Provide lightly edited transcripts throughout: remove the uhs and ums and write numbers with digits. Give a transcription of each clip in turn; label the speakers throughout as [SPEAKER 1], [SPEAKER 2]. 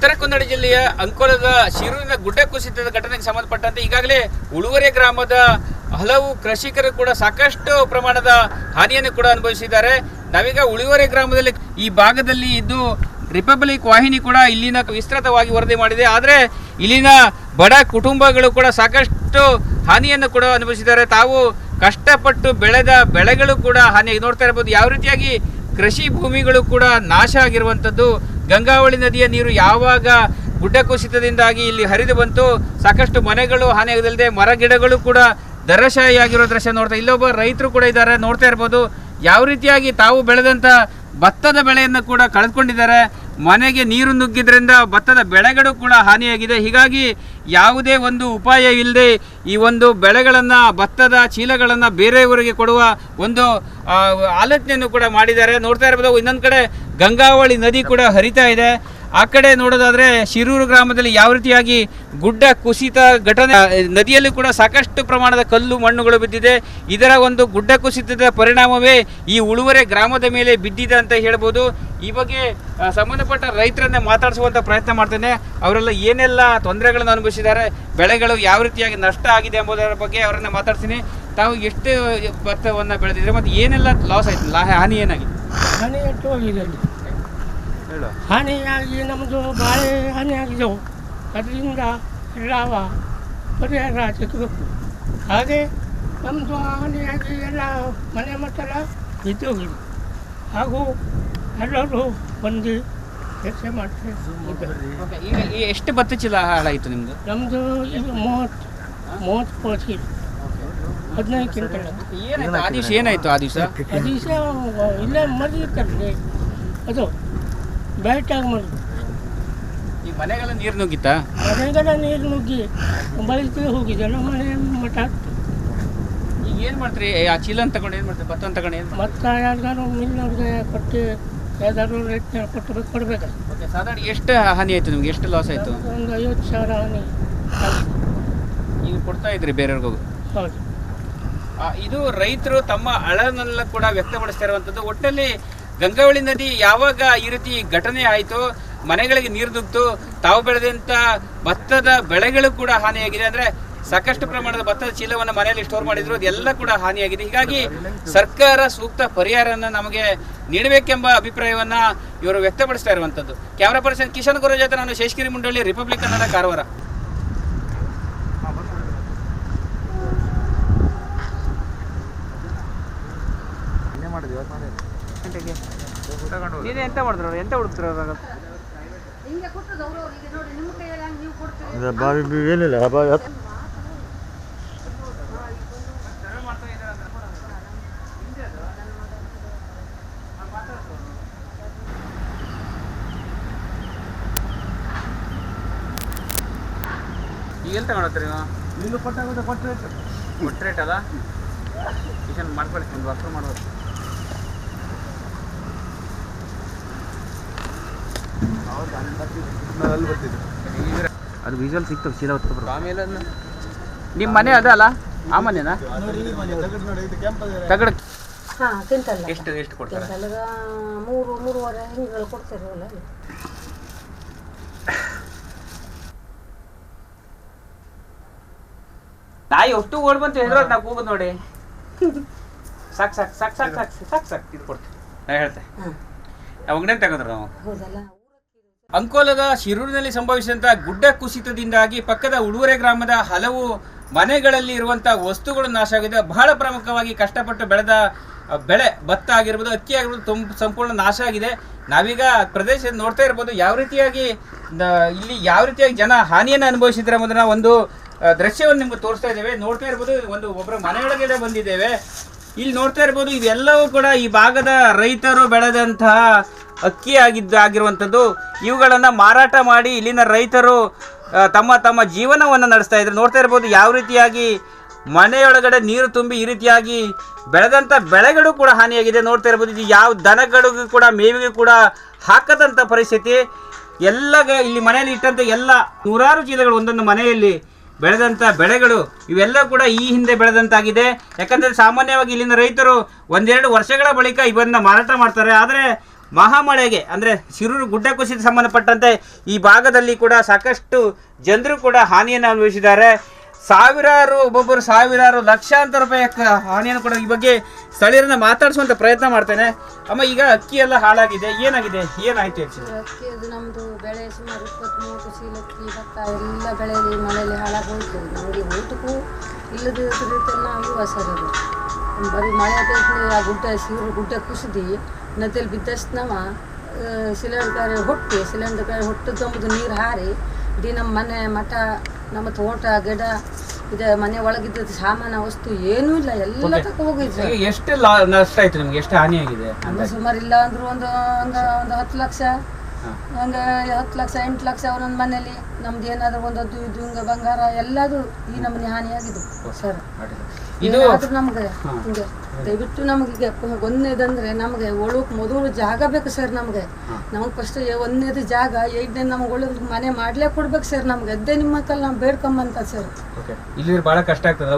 [SPEAKER 1] ಉತ್ತರ ಕನ್ನಡ ಜಿಲ್ಲೆಯ ಅಂಕೋಲದ ಶಿರೂರಿನ ಗುಡ್ಡ ಕುಸಿತದ ಘಟನೆಗೆ ಸಂಬಂಧಪಟ್ಟಂತೆ ಈಗಾಗಲೇ ಉಳುವರೆ ಗ್ರಾಮದ ಹಲವು ಕೃಷಿಕರು ಕೂಡ ಸಾಕಷ್ಟು ಪ್ರಮಾಣದ ಹಾನಿಯನ್ನು ಕೂಡ ಅನುಭವಿಸಿದ್ದಾರೆ. ನಾವೀಗ ಉಳುವರೆ ಗ್ರಾಮದಲ್ಲಿ ಈ ಭಾಗದಲ್ಲಿ ಇದ್ದು ರಿಪಬ್ಲಿಕ್ ವಾಹಿನಿ ಕೂಡ ಇಲ್ಲಿನ ವಿಸ್ತೃತವಾಗಿ ವರದಿ ಮಾಡಿದೆ. ಆದರೆ ಇಲ್ಲಿನ ಬಡ ಕುಟುಂಬಗಳು ಕೂಡ ಸಾಕಷ್ಟು ಹಾನಿಯನ್ನು ಕೂಡ ಅನುಭವಿಸಿದ್ದಾರೆ. ತಾವು ಕಷ್ಟಪಟ್ಟು ಬೆಳೆದ ಬೆಳೆಗಳು ಕೂಡ ಹಾನಿಯಾಗಿ ನೋಡ್ತಾ ಇರಬಹುದು. ಯಾವ ರೀತಿಯಾಗಿ ಕೃಷಿ ಭೂಮಿಗಳು ಕೂಡ ನಾಶ ಆಗಿರುವಂಥದ್ದು. ಗಂಗಾವಳಿ ನದಿಯ ನೀರು ಯಾವಾಗ ಗುಡ್ಡ ಕುಸಿತದಿಂದಾಗಿ ಇಲ್ಲಿ ಹರಿದು ಬಂತು, ಸಾಕಷ್ಟು ಮನೆಗಳು ಹಾನಿಯಾಗದಲ್ಲದೆ ಮರ ಗಿಡಗಳು ಕೂಡ ಧರಾಶಾಹಿಯಾಗಿರೋ ದೃಶ್ಯ ನೋಡ್ತಾ. ಇಲ್ಲೊಬ್ಬ ರೈತರು ಕೂಡ ಇದ್ದಾರೆ, ನೋಡ್ತಾ ಇರ್ಬೋದು. ಯಾವ ರೀತಿಯಾಗಿ ತಾವು ಬೆಳೆದಂಥ ಭತ್ತದ ಬೆಳೆಯನ್ನು ಕೂಡ ಕಳೆದುಕೊಂಡಿದ್ದಾರೆ. ಮನೆಗೆ ನೀರು ನುಗ್ಗಿದ್ರಿಂದ ಭತ್ತದ ಬೆಳೆಗಳು ಕೂಡ ಹಾನಿಯಾಗಿದೆ. ಹೀಗಾಗಿ ಯಾವುದೇ ಒಂದು ಉಪಾಯ ಇಲ್ಲದೆ ಈ ಒಂದು ಬೆಳೆಗಳನ್ನು, ಭತ್ತದ ಚೀಲಗಳನ್ನು ಬೇರೆಯವರಿಗೆ ಕೊಡುವ ಒಂದು ಆಲೋಚನೆಯನ್ನು ಕೂಡ ಮಾಡಿದ್ದಾರೆ. ನೋಡ್ತಾ ಇರ್ಬೋದು. ಇನ್ನೊಂದು ಕಡೆ ಗಂಗಾವಳಿ ನದಿ ಕೂಡ ಹರಿತಾ ಇದೆ. ಆ ಕಡೆ ನೋಡೋದಾದರೆ ಶಿರೂರು ಗ್ರಾಮದಲ್ಲಿ ಯಾವ ರೀತಿಯಾಗಿ ಗುಡ್ಡ ಕುಸಿತ ಘಟನೆ, ನದಿಯಲ್ಲಿ ಕೂಡ ಸಾಕಷ್ಟು ಪ್ರಮಾಣದ ಕಲ್ಲು ಮಣ್ಣುಗಳು ಬಿದ್ದಿದೆ. ಇದರ ಒಂದು ಗುಡ್ಡ ಕುಸಿತದ ಪರಿಣಾಮವೇ ಈ ಉಳುವರೆ ಗ್ರಾಮದ ಮೇಲೆ ಬಿದ್ದಿದೆ ಅಂತ ಹೇಳ್ಬೋದು. ಈ ಬಗ್ಗೆ ಸಂಬಂಧಪಟ್ಟ ರೈತರನ್ನೇ ಮಾತಾಡಿಸುವಂಥ ಪ್ರಯತ್ನ ಮಾಡ್ತೇನೆ. ಅವರೆಲ್ಲ ಏನೆಲ್ಲ ತೊಂದರೆಗಳನ್ನು ಅನುಭವಿಸಿದ್ದಾರೆ, ಬೆಳೆಗಳು ಯಾವ ರೀತಿಯಾಗಿ ನಷ್ಟ ಆಗಿದೆ ಎಂಬುದರ ಬಗ್ಗೆ ಅವರನ್ನು ಮಾತಾಡ್ತೀನಿ. ತಾವು ಎಷ್ಟು ಭತ್ತವನ್ನು ಬೆಳೆದಿದ್ರೆ ಮತ್ತು ಏನೆಲ್ಲ ಲಾಸ್ ಆಯ್ತು, ಹಾನಿ ಏನಾಗಿದೆ?
[SPEAKER 2] ಹಾನಿ ಎಷ್ಟು ಆಗಿದೆ? ಹಾನಿಯಾಗಿ ನಮ್ಮದು ಬಾಳೆ ಹಾನಿಯಾಗಿದ್ದವು. ಅದರಿಂದ ಎಲ್ಲ ಪರಿಹಾರ ಸಿಗಬೇಕು. ಹಾಗೆ ನಮ್ಮದು ಹಾನಿಯಾಗಿ ಎಲ್ಲ ಮನೆ ಮತ್ತೆಲ್ಲ ಬಿದ್ದೋಗಿದೆ. ಹಾಗೂ ಎಲ್ಲರೂ ಬಂದು ಕೆಲಸ ಮಾಡ್ತಾರೆ.
[SPEAKER 1] ಈಗ ಎಷ್ಟು ಭತ್ತ ಚೀಲ ಹಾಳಾಯಿತು ನಿಮ್ಮದು?
[SPEAKER 2] ನಮ್ಮದು ಈಗ 30 ಚೀಲ, 15 ಕ್ವಿಂಟಲ್.
[SPEAKER 1] ಏನಾಯ್ತು ಆ ದಿವಸ? ಏನಾಯಿತು ಆ ದಿವಸ?
[SPEAKER 2] ಆ ದಿವಸ ಇಲ್ಲೇ ಮರಿತಾರೆ, ಅದು ಬ್ಯಾಟಾಗಿ ಮಾಡೋದು.
[SPEAKER 1] ಈ ಮನೆಗೆಲ್ಲ ನೀರು ನುಗ್ಗಿತ್ತಾ?
[SPEAKER 2] ಮನೆಗೆಲ್ಲ ನೀರು ನುಗ್ಗಿ ಬಳಿಕೆ ಹೋಗಿದೆ. ನಮ್ಮ ಮನೆ ಮಠ
[SPEAKER 1] ಈಗ ಏನು ಮಾಡ್ತೀರಿ? ಆ ಚೀಲ ತಗೊಂಡು ಏನು ಮಾಡ್ತೀರಿ? ಭತ್ತ ತಗೊಂಡು ಏನು?
[SPEAKER 2] ಮತ್ತು ಯಾರಿಗಾರು ಮಿಲ್ಲವ್ರಿಗೆ ಕೊಟ್ಟು ಯಾವ್ದಾದ್ರು ರೇಟ್ ಕೊಡಬೇಕು.
[SPEAKER 1] ಓಕೆ, ಸಾಧಾರಣ ಎಷ್ಟು ಹಾನಿ ಆಯಿತು ನಿಮ್ಗೆ? ಎಷ್ಟು ಲಾಸ್ ಆಯಿತು?
[SPEAKER 2] ಒಂದು 50,000 ಹಾನಿ.
[SPEAKER 1] ಈಗ ಕೊಡ್ತಾ ಇದ್ರಿ ಬೇರೆಯವ್ರಿಗೂ?
[SPEAKER 2] ಹೌದು.
[SPEAKER 1] ಇದು ರೈತರು ತಮ್ಮ ಅಳನೆಲ್ಲ ಕೂಡ ವ್ಯಕ್ತಪಡಿಸ್ತಾ ಇರುವಂಥದ್ದು. ಒಟ್ಟಲ್ಲಿ ಗಂಗಾವಳಿ ನದಿ ಯಾವಾಗ ಈ ರೀತಿ ಘಟನೆ ಆಯಿತು, ಮನೆಗಳಿಗೆ ನೀರು ನುಗ್ಗಿತು, ತಾವು ಬೆಳೆದಂಥ ಭತ್ತದ ಬೆಳೆಗಳು ಕೂಡ ಹಾನಿಯಾಗಿದೆ. ಅಂದರೆ ಸಾಕಷ್ಟು ಪ್ರಮಾಣದ ಭತ್ತದ ಚೀಲವನ್ನು ಮನೆಯಲ್ಲಿ ಸ್ಟೋರ್ ಮಾಡಿದ್ರು, ಅದೆಲ್ಲ ಕೂಡ ಹಾನಿಯಾಗಿದೆ. ಹೀಗಾಗಿ ಸರ್ಕಾರ ಸೂಕ್ತ ಪರಿಹಾರವನ್ನು ನಮಗೆ ನೀಡಬೇಕೆಂಬ ಅಭಿಪ್ರಾಯವನ್ನು ಇವರು ವ್ಯಕ್ತಪಡಿಸ್ತಾ ಇರುವಂಥದ್ದು. ಕ್ಯಾಮರಾ ಪರ್ಸನ್ ಕಿಶನ್ ಗುರು ಜೊತೆ ನಾನು ಶೇಷಗಿರಿ ಮುಂಡಳ್ಳಿ, ರಿಪಬ್ಲಿಕ್ ಕನ್ನಡ, ಕಾರವಾರ. ನೀನು ಎಂತ ಮಾಡಿದ್ರು? ಎಂತ ಹುಡುಕ್ತಿರೋ?
[SPEAKER 3] ಏನಿಲ್ಲ
[SPEAKER 1] ಈಗ ಎಲ್ಲಿ ತಗೊಂಡ್ರಿ ನೀವು?
[SPEAKER 3] ನೀನು
[SPEAKER 1] ಕೊಟ್ಟು ರೇಟ್ ಅಲ್ಲ ಕಿಶನ್ ಮಾಡ್ಕೊಳ್ಳಿ, ಒಂದು ವಸ್ತು ಮಾಡ್ಬೋದು. ಅದು ವಿಜುವಲ್ ಸಿಗ್ತದೆ. ಚೀಲ ಹೊತ್ತು ಆಮೇಲೆ ನಿಮ್ಮ ಮನೆ ಅದ ಅಲ್ಲ, ಆ ಮನೆನಾ? ತಗಡ ಎಷ್ಟು ಎಷ್ಟು ಕೊಡ್ತಾರೆ?
[SPEAKER 4] 3-3.5 ಹಿಂಗೆಲ್ಲ ಕೊಡ್ತಾರಲ್ಲ.
[SPEAKER 1] ನಾಯಿ ಅಷ್ಟು ಓಡ್ ಬಂತು ಹೇಳಿದ್ರೆ ನಾವು ಹೋಗೋದು ನೋಡಿ. ಸಾಕು ಸಾಕು ಸಾಕು ಸಾಕು ಸಾಕು ಸಾಕು ಸಾಕು ಇದು ಕೊಡ್ತೀವಿ. ನಾ ಹೇಳ್ತೆ ಅಂಗಡಿ ತೆಗೆದ್ರು ನಾವು. ಅಂಕೋಲದ ಶಿರೂರಿನಲ್ಲಿ ಸಂಭವಿಸಿದಂಥ ಗುಡ್ಡ ಕುಸಿತದಿಂದಾಗಿ ಪಕ್ಕದ ಉಳುವರೆ ಗ್ರಾಮದ ಹಲವು ಮನೆಗಳಲ್ಲಿ ಇರುವಂಥ ವಸ್ತುಗಳು ನಾಶ ಆಗಿದೆ. ಬಹಳ ಪ್ರಮುಖವಾಗಿ ಕಷ್ಟಪಟ್ಟು ಬೆಳೆದ ಬೆಳೆ, ಭತ್ತ ಆಗಿರ್ಬೋದು, ಅಕ್ಕಿ ಆಗಿರ್ಬೋದು, ಸಂಪೂರ್ಣ ನಾಶ ಆಗಿದೆ. ನಾವೀಗ ಪ್ರದೇಶ ನೋಡ್ತಾ ಇರ್ಬೋದು ಯಾವ ರೀತಿಯಾಗಿ ಇಲ್ಲಿ ಯಾವ ರೀತಿಯಾಗಿ ಜನ ಹಾನಿಯನ್ನು ಅನುಭವಿಸಿದ್ರೆ ಎಂಬುದನ್ನ ಒಂದು ದೃಶ್ಯವನ್ನು ನಿಮ್ಗೆ ತೋರಿಸ್ತಾ ಇದ್ದೇವೆ. ನೋಡ್ತಾ ಇರ್ಬೋದು, ಒಬ್ಬರ ಮನೆಯೊಳಗಡೆ ಬಂದಿದ್ದೇವೆ. ಇಲ್ಲಿ ನೋಡ್ತಾ ಇರ್ಬೋದು, ಇವೆಲ್ಲವೂ ಕೂಡ ಈ ಭಾಗದ ರೈತರು ಬೆಳೆದಂತಹ ಅಕ್ಕಿ ಆಗಿರುವಂಥದ್ದು. ಇವುಗಳನ್ನು ಮಾರಾಟ ಮಾಡಿ ಇಲ್ಲಿನ ರೈತರು ತಮ್ಮ ಜೀವನವನ್ನು ನಡೆಸ್ತಾ ಇದ್ರು. ನೋಡ್ತಾ ಇರ್ಬೋದು ಯಾವ ರೀತಿಯಾಗಿ ಮನೆಯೊಳಗಡೆ ನೀರು ತುಂಬಿ ಈ ರೀತಿಯಾಗಿ ಬೆಳೆದಂಥ ಬೆಳೆಗಳು ಕೂಡ ಹಾನಿಯಾಗಿದೆ. ನೋಡ್ತಾ ಇರ್ಬೋದು, ಇದು ಯಾವ ದನಗಳಿಗೂ ಕೂಡ ಮೇವಿಗೆ ಕೂಡ ಹಾಕದಂಥ ಪರಿಸ್ಥಿತಿ. ಎಲ್ಲ ಇಲ್ಲಿ ಮನೆಯಲ್ಲಿ ಇಟ್ಟಂಥ ಎಲ್ಲ ನೂರಾರು ಚೀಲಗಳು ಒಂದೊಂದು ಮನೆಯಲ್ಲಿ ಬೆಳೆದಂಥ ಬೆಳೆಗಳು ಇವೆಲ್ಲ ಕೂಡ ಈ ಹಿಂದೆ ಬೆಳೆದಂತಾಗಿದೆ. ಯಾಕಂದರೆ ಸಾಮಾನ್ಯವಾಗಿ ಇಲ್ಲಿನ ರೈತರು 1-2 ವರ್ಷಗಳ ಬಳಿಕ ಇವನ್ನ ಮಾರಾಟ ಮಾಡ್ತಾರೆ. ಆದರೆ ಮಹಾಮಳೆಗೆ ಅಂದರೆ ಶಿರೂರು ಗುಡ್ಡ ಕುಸಿತ ಸಂಬಂಧಪಟ್ಟಂತೆ ಈ ಭಾಗದಲ್ಲಿ ಕೂಡ ಸಾಕಷ್ಟು ಜನರು ಕೂಡ ಹಾನಿಯನ್ನು ಅನುಭವಿಸಿದ್ದಾರೆ. ಒಬ್ಬೊಬ್ಬರು ಸಾವಿರಾರು ಲಕ್ಷಾಂತರ ರೂಪಾಯಿ ಹಾನಿಯನ್ನು ಕೂಡ ಈ ಬಗ್ಗೆ ಸ್ಥಳೀಯರನ್ನ ಮಾತಾಡಿಸುವಂಥ ಪ್ರಯತ್ನ ಮಾಡ್ತೇನೆ. ಅಮ್ಮ, ಈಗ ಅಕ್ಕಿ ಎಲ್ಲ ಹಾಳಾಗಿದೆ, ಏನಾಗಿದೆ, ಏನಾಯ್ತು ಆ್ಯಕ್ಚುಲಿ?
[SPEAKER 4] ಅಕ್ಕಿ ಅದು ನಮ್ಮದು ಬೆಳೆ ಸುಮಾರು 20-30 ಚೀಲ ಅಕ್ಕಿ ಭತ್ತ ಎಲ್ಲ ಬೆಳೆಯಲ್ಲಿ ಮಳೆಯಲ್ಲಿ ಹಾಳಾಗೋಯ್ತು. ನಮಗೆ ಊಟಕ್ಕೂ ಇಲ್ಲದ ರೀತಿಯಲ್ಲಿ ನಾವು ಇವ ಸರ್ ಅದು ಬರೀ ಮಳೆ ಆಗೈತೆ. ಆ ಶಿರೂರು ಗುಡ್ಡ ಕುಸಿದು ನದಿಯಲ್ಲಿ ಬಿದ್ದಷ್ಟು ಸಿಲಿಂಡರ್ ಕಾಯಿ ಹೊಟ್ಟದ್ದು ನೀರು ಹಾರಿ ಇಡೀ ನಮ್ಮ ಮನೆ ಮಠ ನಮ್ಮ ತೋಟ ಗಿಡ ಇದೆ ಮನೆ ಒಳಗಿದ್ದದ್ದು ಸಾಮಾನ ವಸ್ತು ಏನೂ ಇಲ್ಲ, ಎಲ್ಲ ತಗೋ ಹೋಗಿದ್ದು.
[SPEAKER 1] ಎಷ್ಟು ನಷ್ಟ ಆಯ್ತು ನಿಮ್ಗೆ, ಎಷ್ಟು ಹಾನಿ ಆಗಿದೆ?
[SPEAKER 4] ಸುಮಾರು ಇಲ್ಲ ಅಂದ್ರು ಒಂದು 10 ಲಕ್ಷ, ಒಂದು 10 ಲಕ್ಷ 8 ಲಕ್ಷ ಒಂದೊಂದು ಮನೇಲಿ ನಮ್ದು ಏನಾದ್ರು ಒಂದದ್ದು ಇದು ಹಿಂಗೆ ಬಂಗಾರ ಎಲ್ಲದು ಈ ನಮ್ಮನೆ ಹಾನಿಯಾಗಿದ್ದು ಸರ್. ಏನಾದ್ರೂ ನಮ್ಗೆ ಹಿಂಗೆ ದಯವಿಟ್ಟು ನಮಗೆ ಒಂದನೇದಂದ್ರೆ ನಮಗೆ ಒಳಕ್ ಮೊದಲು ಜಾಗ ಬೇಕು ಸರ್. ನಮಗೆ ಫಸ್ಟ್ ಒಂದನೇದು ಜಾಗ, 8ನೇ ನಮ್ಗೆ ಒಳಗೆ ಮನೆ ಮಾಡ್ಲೇ ಕೊಡ್ಬೇಕು ಸರ್. ನಮ್ಗೆ ಅದೇ ನಿಮ್ಮ ಕಲ್ ನಾವು ಬೇಡ್ಕೊಂಬಂತ ಸರ್.
[SPEAKER 1] ಇಲ್ಲಿ ಬಹಳ ಕಷ್ಟ ಆಗ್ತದೆ,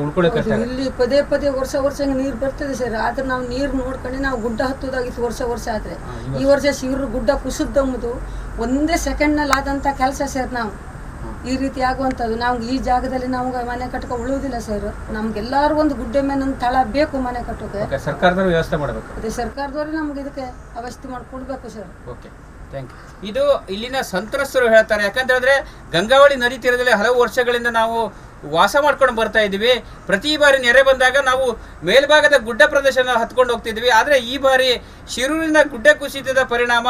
[SPEAKER 4] ಇಲ್ಲಿ ಪದೇ ವರ್ಷ ನೀರು ಬರ್ತದೆ ಸರ್. ಆದ್ರೆ ನಾವು ನೀರು ನೋಡ್ಕೊಂಡು ನಾವು ಗುಡ್ಡ ಹತ್ತೋದಾಗಿತ್ತು ವರ್ಷ ಆದ್ರೆ. ಈ ವರ್ಷ ಶಿರೂರು ಗುಡ್ಡ ಕುಸಿದಂಬುದು ಒಂದೇ ಸೆಕೆಂಡ್ನಲ್ಲಿ ಆದಂಥ ಕೆಲಸ ಸರ್. ನಾವು ಈ ರೀತಿ ಆಗುವಂಥದ್ದು ನಾವು ಈ ಜಾಗದಲ್ಲಿ ನಮ್ಗೆ ಮನೆ ಕಟ್ಕೊ ಉಳುವುದಿಲ್ಲ ಸರ್. ನಮ್ಗೆಲ್ಲರೂ ಒಂದು ಗುಡ್ಡೆ ಮೇಲೆ ತಳ ಬೇಕು ಮನೆ ಕಟ್ಟೋಕೆ.
[SPEAKER 1] ಸರ್ಕಾರದವರು ವ್ಯವಸ್ಥೆ ಮಾಡಬೇಕು.
[SPEAKER 4] ಅದೇ ಸರ್ಕಾರದವರು ನಮ್ಗೆ ಇದಕ್ಕೆ ವ್ಯವಸ್ಥೆ ಮಾಡಿಕೊಡ್ಬೇಕು ಸರ್.
[SPEAKER 1] Okay, thank you. ಇದು ಇಲ್ಲಿನ ಸಂತ್ರಸ್ತರು ಹೇಳ್ತಾರೆ. ಯಾಕಂತ ಹೇಳಿದ್ರೆ ಗಂಗಾವಳಿ ನದಿ ತೀರದಲ್ಲಿ ಹಲವು ವರ್ಷಗಳಿಂದ ನಾವು ವಾಸ ಮಾಡ್ಕೊಂಡು ಬರ್ತಾ ಇದ್ದೀವಿ. ಪ್ರತಿ ಬಾರಿ ನೆರೆ ಬಂದಾಗ ನಾವು ಮೇಲ್ಭಾಗದ ಗುಡ್ಡ ಪ್ರದೇಶನ ಹತ್ಕೊಂಡು ಹೋಗ್ತಿದ್ವಿ. ಆದರೆ ಈ ಬಾರಿ ಶಿರೂರಿನ ಗುಡ್ಡ ಕುಸಿತದ ಪರಿಣಾಮ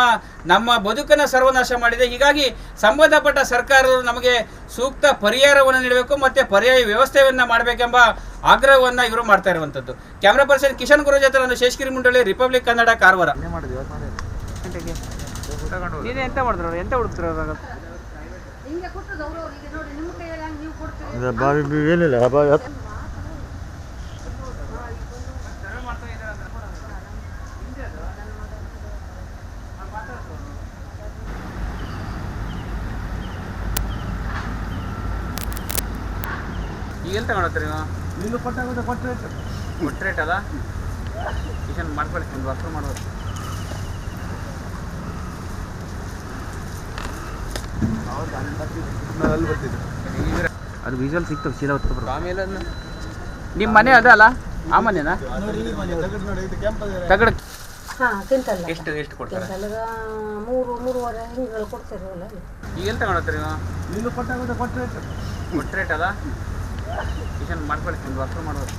[SPEAKER 1] ನಮ್ಮ ಬದುಕನ್ನು ಸರ್ವನಾಶ ಮಾಡಿದೆ. ಹೀಗಾಗಿ ಸಂಬಂಧಪಟ್ಟ ಸರ್ಕಾರಗಳು ನಮಗೆ ಸೂಕ್ತ ಪರಿಹಾರವನ್ನು ನೀಡಬೇಕು ಮತ್ತು ಪರ್ಯಾಯ ವ್ಯವಸ್ಥೆಯನ್ನು ಮಾಡಬೇಕೆಂಬ ಆಗ್ರಹವನ್ನು ಇವರು ಮಾಡ್ತಾ ಇರುವಂಥದ್ದು. ಕ್ಯಾಮ್ರಾ ಪರ್ಸನ್ ಕಿಶನ್ ಗುರು ಜೊತೆ ನಾನು ಶೇಷಗಿರಿ ಮುಂಡಳ್ಳಿ, ರಿಪಬ್ಲಿಕ್ ಕನ್ನಡ, ಕಾರವಾರ. ಎಂತ ಮಾಡಿದ್ರು, ಎಂತ ಹುಡುಕ್ತಿರೋ
[SPEAKER 3] ಏನಿಲ್ಲ
[SPEAKER 1] ಈಗ ಎಂತ ಮಾಡತ್ತೀರಿ ನೀವು? ಕೊಟ್ಟರೆ ರೇಟ್ ಅಲ್ಲ, ಕಿಶನ್ ಮಾಡ್ಕೊಳ್ಳಿ, ಒಂದು ವಸ್ತು ಮಾಡ್ಬೋದು. ಅದು ವಿಜುವಲ್ ಸಿಗ್ತದೆ ಸೀದಾ ಹೊತ್ತು ಆಮೇಲೆ ನಿಮ್ಮ ಮನೆ ಅದ ಅಲ್ಲ, ಆ ಮನೆನಾ? ತಗಡ
[SPEAKER 4] ಕ್ವಿಂಟಲ್
[SPEAKER 1] ಎಷ್ಟು ಕೊಡ್ತಾರೆ?
[SPEAKER 4] 3-3.5 ಹಿಂಗಳು ಕೊಡ್ತಾರೆ.
[SPEAKER 1] ಈಗ ಎಂತ ಮಾಡತ್ತೀರಿ ನೀವು? ಕೊಟ್ಟರೆ ರೇಟ್ ಅಲ್ಲ, ಕಿಶನ್ ಮಾಡ್ಕೊಳ್ಳಿ, ಒಂದು ವಸ್ತು ಮಾಡ್ಬೋದು.